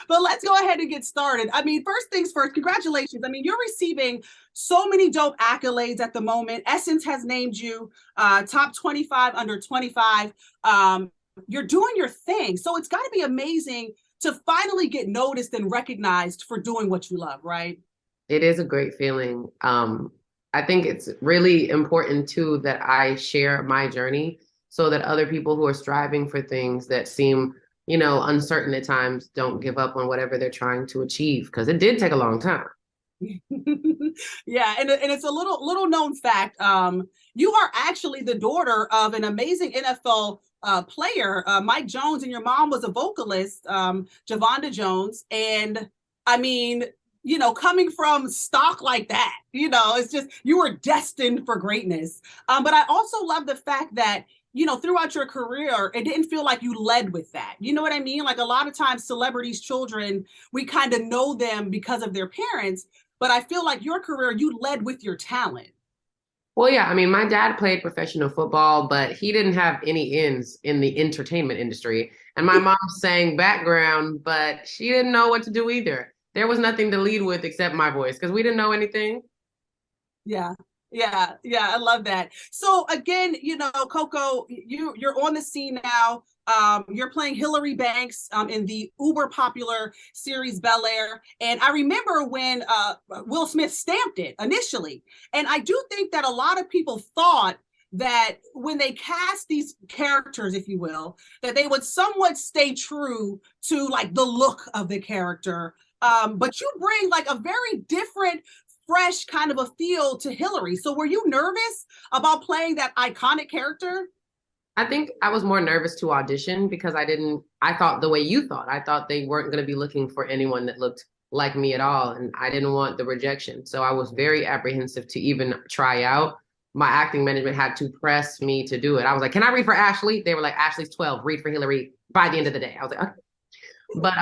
But let's go ahead and get started. I mean, first things first, congratulations. I mean, you're receiving so many dope accolades at the moment. Essence has named you top 25 under 25. You're doing your thing. So it's got to be amazing to finally get noticed and recognized for doing what you love, right? It is a great feeling. I think it's really important too that I share my journey so that other people who are striving for things that seem, uncertain at times don't give up on whatever they're trying to achieve because it did take a long time. Yeah, and it's a little known fact. You are actually the daughter of an amazing NFL player, Mike Jones, and your mom was a vocalist, Javonda Jones. And I mean, coming from stock like that, it's just you were destined for greatness. But I also love the fact that throughout your career, it didn't feel like you led with that. You know what I mean? Like a lot of times, celebrities' children, we kind of know them because of their parents. But I feel like your career, you led with your talent. Well, yeah, I mean, my dad played professional football, but he didn't have any ends in the entertainment industry. And my mom sang background, but she didn't know what to do either. There was nothing to lead with except my voice because we didn't know anything. Yeah. Yeah, I love that. So again, CoCo, you're on the scene now. You're playing Hilary Banks in the uber popular series Belair, and I remember when Will Smith stamped it initially, and I do think that a lot of people thought that when they cast these characters, if you will, that they would somewhat stay true to like the look of the character. But you bring like a very different fresh kind of a feel to Hilary. So were you nervous about playing that iconic character? I think I was more nervous to audition because I thought the way you thought. I thought they weren't going to be looking for anyone that looked like me at all. And I didn't want the rejection. So I was very apprehensive to even try out. My acting management had to press me to do it. I was like, can I read for Ashley? They were like, Ashley's 12, read for Hilary by the end of the day. I was like, okay. But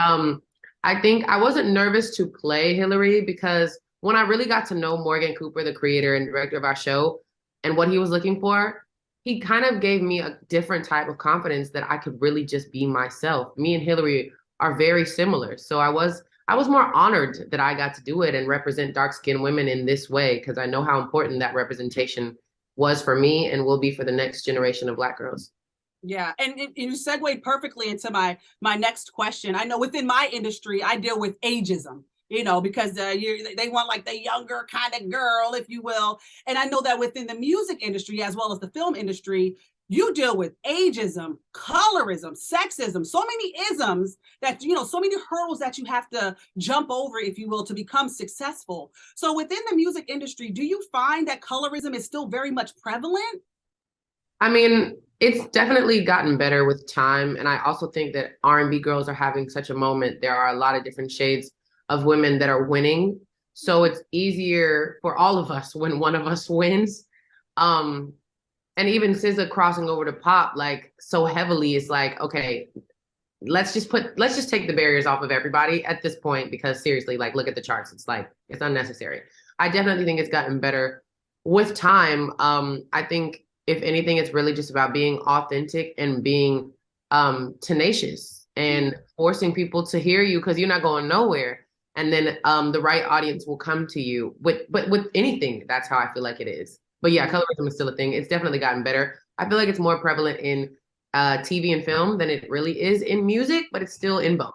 I think I wasn't nervous to play Hilary because when I really got to know Morgan Cooper, the creator and director of our show, and what he was looking for, he kind of gave me a different type of confidence that I could really just be myself. Me and Hilary are very similar. So I was more honored that I got to do it and represent dark-skinned women in this way because I know how important that representation was for me and will be for the next generation of Black girls. Yeah, and you segued perfectly into my next question. I know within my industry, I deal with ageism, because they want like the younger kind of girl, if you will. And I know that within the music industry as well as the film industry, you deal with ageism, colorism, sexism, so many isms that, so many hurdles that you have to jump over, if you will, to become successful. So within the music industry, do you find that colorism is still very much prevalent? I mean, it's definitely gotten better with time. And I also think that R&B girls are having such a moment. There are a lot of different shades of women that are winning. So it's easier for all of us when one of us wins. Um, and even SZA crossing over to pop like so heavily is like, okay, let's just take the barriers off of everybody at this point because seriously, like look at the charts. It's like it's unnecessary. I definitely think it's gotten better with time. I think if anything, it's really just about being authentic and being tenacious and forcing people to hear you because you're not going nowhere. And then the right audience will come to you. But with anything, that's how I feel like it is. But yeah, colorism is still a thing. It's definitely gotten better. I feel like it's more prevalent in TV and film than it really is in music, but it's still in both.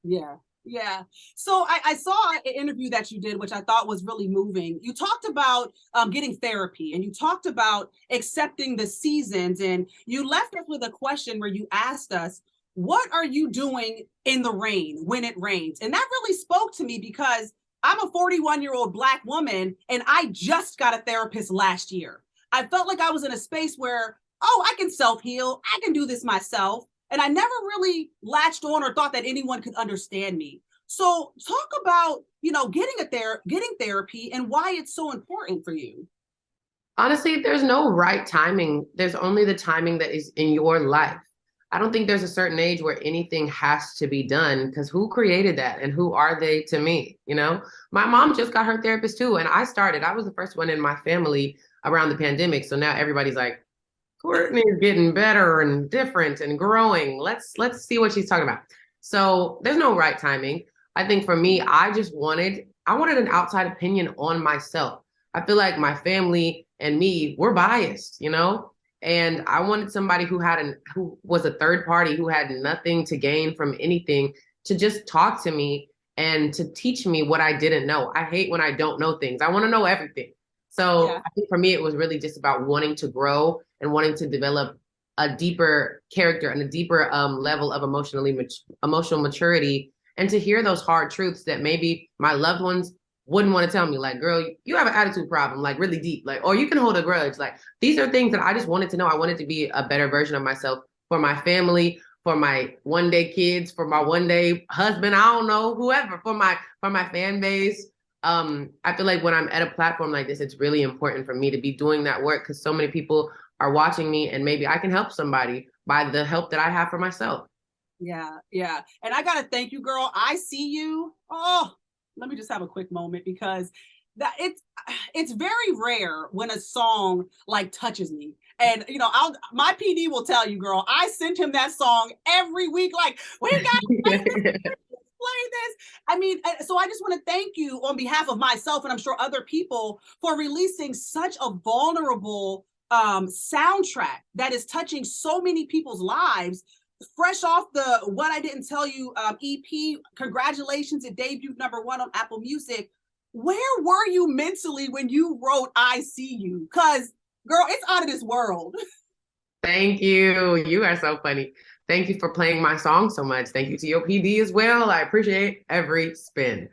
Yeah. Yeah. So I saw an interview that you did, which I thought was really moving. You talked about getting therapy and you talked about accepting the seasons. And you left us with a question where you asked us, what are you doing in the rain when it rains? And that really spoke to me because I'm a 41-year-old Black woman and I just got a therapist last year. I felt like I was in a space where, oh, I can self-heal. I can do this myself. And I never really latched on or thought that anyone could understand me. So talk about, getting therapy and why it's so important for you. Honestly, there's no right timing. There's only the timing that is in your life. I don't think there's a certain age where anything has to be done because who created that and who are they to me? My mom just got her therapist too. And I was the first one in my family around the pandemic. So now everybody's like, Courtney's getting better and different and growing. Let's see what she's talking about. So there's no right timing. I think for me, I wanted an outside opinion on myself. I feel like my family and me, we're biased, you know? And I wanted somebody who was a third party, who had nothing to gain from anything, to just talk to me and to teach me what I didn't know. I hate when I don't know things. I want to know everything. So Yeah. I think for me, it was really just about wanting to grow and wanting to develop a deeper character and a deeper level of emotional maturity, and to hear those hard truths that maybe my loved ones wouldn't want to tell me, like, girl, you have an attitude problem, like really deep, like, or you can hold a grudge. Like, these are things that I just wanted to know. I wanted to be a better version of myself for my family, for my one day kids, for my one day husband, I don't know, whoever, for my fan base. I feel like when I'm at a platform like this, it's really important for me to be doing that work, because so many people are watching me, and maybe I can help somebody by the help that I have for myself. Yeah, yeah. And I gotta thank you, girl. I see you. Oh, let me just have a quick moment, because that it's very rare when a song like touches me. And you know, my PD will tell you, girl, I sent him that song every week, like, we got play this. I mean, so I just want to thank you on behalf of myself, and I'm sure other people, for releasing such a vulnerable soundtrack that is touching so many people's lives, fresh off the What I Didn't Tell You EP. Congratulations, it debuted #1 on Apple Music. Where were you mentally when you wrote I See You? Because, girl, it's out of this world. Thank you. You are so funny. Thank you for playing my song so much. Thank you to your PD as well. I appreciate every spin.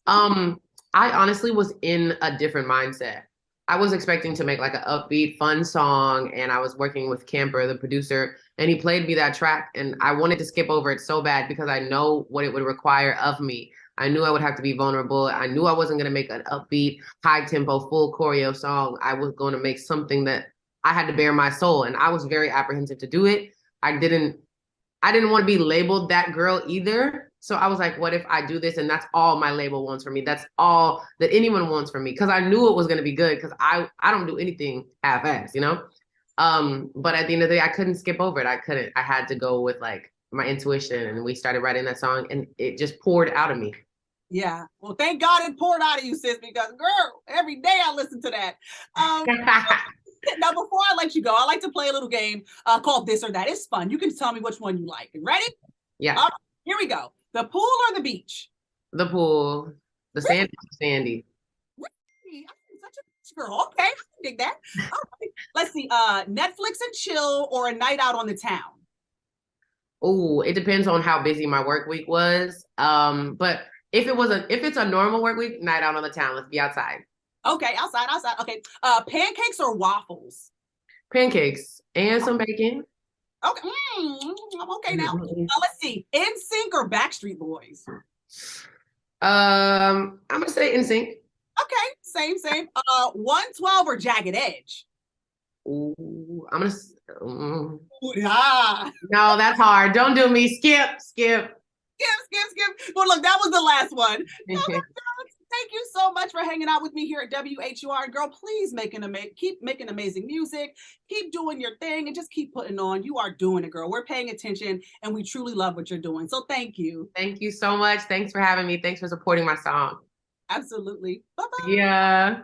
I honestly was in a different mindset. I was expecting to make like an upbeat, fun song, and I was working with Camper, the producer, and he played me that track, and I wanted to skip over it so bad because I know what it would require of me. I knew I would have to be vulnerable. I knew I wasn't going to make an upbeat, high tempo, full choreo song. I was going to make something that I had to bare my soul, and I was very apprehensive to do it. I didn't I didn't want to be labeled that girl either. So I was like, what if I do this and that's all my label wants for me? That's all that anyone wants from me. Cause I knew it was going to be good, because I don't do anything half-assed, you know? But at the end of the day, I couldn't skip over it. I couldn't. I had to go with like my intuition, and we started writing that song, and it just poured out of me. Yeah. Well, thank God it poured out of you, sis, because, girl, every day I listen to that. Now, before I let you go, I like to play a little game called This or That. It's fun. You can tell me which one you like. Ready? Yeah. All right, here we go. The pool or the beach? The pool, the Really? sandy. Really? I'm such a beach girl. Okay, I can dig that. All right. Let's see. Netflix and chill, or a night out on the town? Oh, it depends on how busy my work week was. But if it's a normal work week, night out on the town, let's be outside. Okay, outside, outside. Okay. Pancakes or waffles? Pancakes and some bacon. Okay. I'm okay now. Let's see. NSYNC or Backstreet Boys? I'm gonna say in sync. Okay, same. 112 or Jagged Edge? Ooh, I'm gonna. Mm, Ooh, ah. no, that's hard. Don't do me. Skip. Skip. Well, look, that was the last one. Thank you so much for hanging out with me here at WHUR. And girl, please keep making amazing music, keep doing your thing, and just keep putting on. You are doing it, girl. We're paying attention, and we truly love what you're doing. So thank you. Thank you so much. Thanks for having me. Thanks for supporting my song. Absolutely. Bye-bye. Yeah.